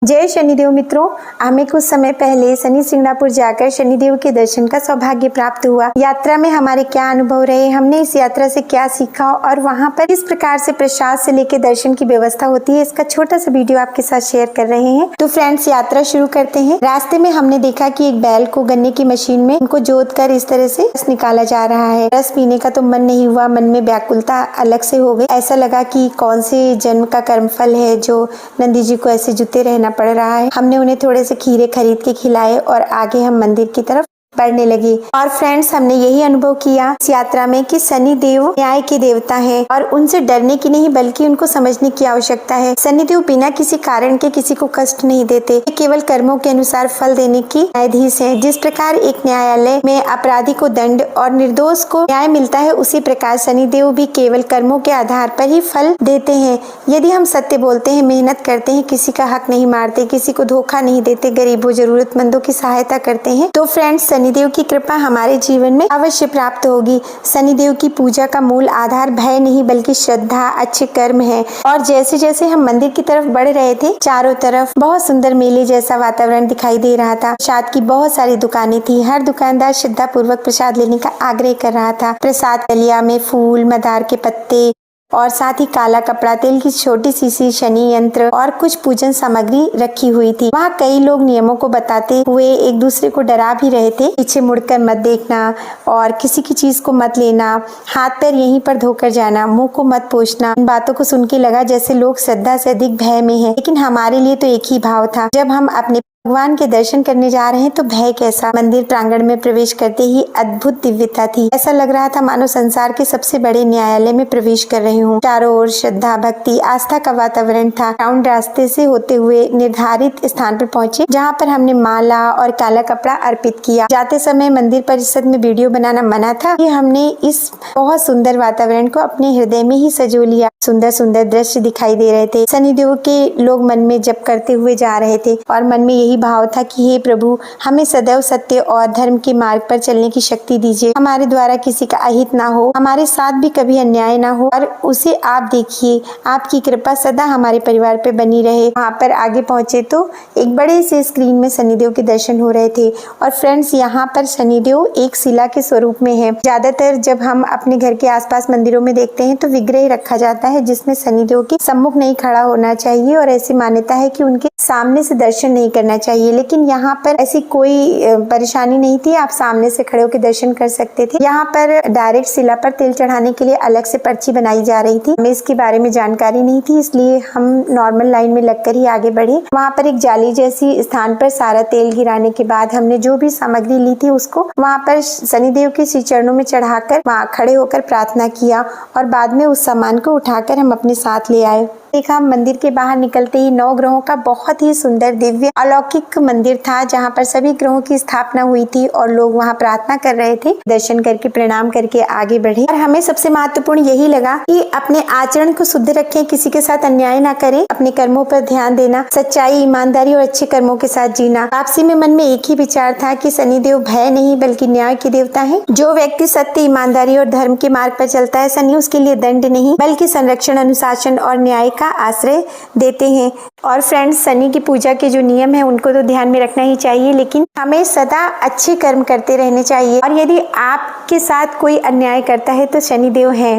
जय शनिदेव मित्रों, हमें कुछ समय पहले शनि सिंगणापुर जाकर शनिदेव के दर्शन का सौभाग्य प्राप्त हुआ। यात्रा में हमारे क्या अनुभव रहे, हमने इस यात्रा से क्या सीखा और वहां पर किस प्रकार से प्रसाद से लेकर दर्शन की व्यवस्था होती है, इसका छोटा सा वीडियो आपके साथ शेयर कर रहे हैं। तो फ्रेंड्स, यात्रा शुरू करते हैं। रास्ते में हमने देखा कि एक बैल को गन्ने की मशीन में उनको जोत कर इस तरह से रस निकाला जा रहा है। रस पीने का तो मन नहीं हुआ, मन में व्याकुलता अलग से हो गई। ऐसा लगा कि कौन से जन्म का कर्मफल है जो नंदी जी को ऐसे जुते रहना पड़ रहा है। हमने उन्हें थोड़े से खीरे खरीद के खिलाए और आगे हम मंदिर की तरफ बढ़ने लगे। और फ्रेंड्स, हमने यही अनुभव किया इस यात्रा में कि शनि देव न्याय के देवता हैं और उनसे डरने की नहीं बल्कि उनको समझने की आवश्यकता है। शनि देव बिना किसी कारण के किसी को कष्ट नहीं देते, केवल कर्मों के अनुसार फल देने की न्यायाधीश है। जिस प्रकार एक न्यायालय में अपराधी को दंड और निर्दोष को न्याय मिलता है, उसी प्रकार शनि देव भी केवल कर्मों के आधार पर ही फल देते हैं। यदि हम सत्य बोलते हैं, मेहनत करते हैं, किसी का हक नहीं मारते, किसी को धोखा नहीं देते, गरीबों जरूरतमंदों की सहायता करते हैं, तो फ्रेंड्स शनिदेव की कृपा हमारे जीवन में अवश्य प्राप्त होगी। शनिदेव की पूजा का मूल आधार भय नहीं बल्कि श्रद्धा, अच्छे कर्म है। और जैसे जैसे हम मंदिर की तरफ बढ़ रहे थे, चारों तरफ बहुत सुंदर मेले जैसा वातावरण दिखाई दे रहा था। प्रसाद की बहुत सारी दुकानें थी। हर दुकानदार श्रद्धा पूर्वक प्रसाद लेने का आग्रह कर रहा था। प्रसाद डलिया में फूल, मदार के पत्ते और साथ ही काला कपड़ा, तेल की छोटी सी शनि यंत्र और कुछ पूजन सामग्री रखी हुई थी। वहाँ कई लोग नियमों को बताते हुए एक दूसरे को डरा भी रहे थे। पीछे मुड़कर मत देखना और किसी की चीज को मत लेना, हाथ पैर यहीं पर धोकर जाना, मुंह को मत पोंछना। इन बातों को सुन के लगा जैसे लोग श्रद्धा से अधिक भय में है, लेकिन हमारे लिए तो एक ही भाव था। जब हम अपने भगवान के दर्शन करने जा रहे हैं तो भय कैसा। मंदिर प्रांगण में प्रवेश करते ही अद्भुत दिव्यता थी। ऐसा लग रहा था मानो संसार के सबसे बड़े न्यायालय में प्रवेश कर रही हूँ। चारों ओर श्रद्धा, भक्ति, आस्था का वातावरण था। राउंड रास्ते से होते हुए निर्धारित स्थान पर पहुंचे, जहाँ पर हमने माला और काला कपड़ा अर्पित किया। जाते समय मंदिर परिसर में वीडियो बनाना मना था। हमने इस बहुत सुंदर वातावरण को अपने हृदय में ही सजो लिया। सुंदर सुंदर दृश्य दिखाई दे रहे थे। शनिदेव के लोग मन में जप करते हुए जा रहे थे और मन में यही भाव था कि हे प्रभु, हमें सदैव सत्य और धर्म के मार्ग पर चलने की शक्ति दीजिए। हमारे द्वारा किसी का अहित ना हो, हमारे साथ भी कभी अन्याय ना हो और उसे आप देखिए। आपकी कृपा सदा हमारे परिवार पे बनी रहे। वहाँ पर आगे पहुंचे तो एक बड़े से स्क्रीन में शनिदेव के दर्शन हो रहे थे। और फ्रेंड्स, यहाँ पर शनिदेव एक शिला के स्वरूप में है। ज्यादातर जब हम अपने घर के आसपास मंदिरों में देखते हैं तो विग्रह रखा जाता है जिसमें शनिदेव के सम्मुख नहीं खड़ा होना चाहिए और ऐसी मान्यता है कि उनके सामने से दर्शन नहीं करना चाहिए। लेकिन यहाँ पर ऐसी कोई परेशानी नहीं थी, आप सामने से खड़े होकर दर्शन कर सकते थे। यहाँ पर डायरेक्ट शिला पर तेल चढ़ाने के लिए अलग से पर्ची बनाई जा रही थी। हमें इसके बारे में जानकारी नहीं थी, इसलिए हम नॉर्मल लाइन में लगकर ही आगे बढ़े। वहाँ पर एक जाली जैसी स्थान पर सारा तेल गिराने के बाद हमने जो भी सामग्री ली थी उसको वहाँ पर शनिदेव के श्री चरणों में चढ़ाकर वहाँ खड़े होकर प्रार्थना किया और बाद में उस सामान को उठाकर हम अपने साथ ले आए। देखा, मंदिर के बाहर निकलते ही 9 ग्रहों का बहुत ही सुंदर दिव्य अलौकिक मंदिर था, जहाँ पर सभी ग्रहों की स्थापना हुई थी और लोग वहाँ प्रार्थना कर रहे थे। दर्शन करके प्रणाम करके आगे बढ़े और हमें सबसे महत्वपूर्ण यही लगा कि अपने आचरण को शुद्ध रखें, किसी के साथ अन्याय ना करें, अपने कर्मों पर ध्यान देना, सच्चाई, ईमानदारी और अच्छे कर्मों के साथ जीना। वापसी में मन में एक ही विचार था कि शनिदेव भय नहीं बल्कि न्याय के देवता है। जो व्यक्ति सत्य, ईमानदारी और धर्म के मार्ग पर चलता है, शनि उसके लिए दंड नहीं बल्कि संरक्षण, अनुशासन और न्याय का आश्रय देते हैं। और फ्रेंड्स, शनि की पूजा के जो नियम है उनको तो ध्यान में रखना ही चाहिए, लेकिन हमें सदा अच्छे कर्म करते रहने चाहिए। और यदि आपके साथ कोई अन्याय करता है तो शनिदेव हैं।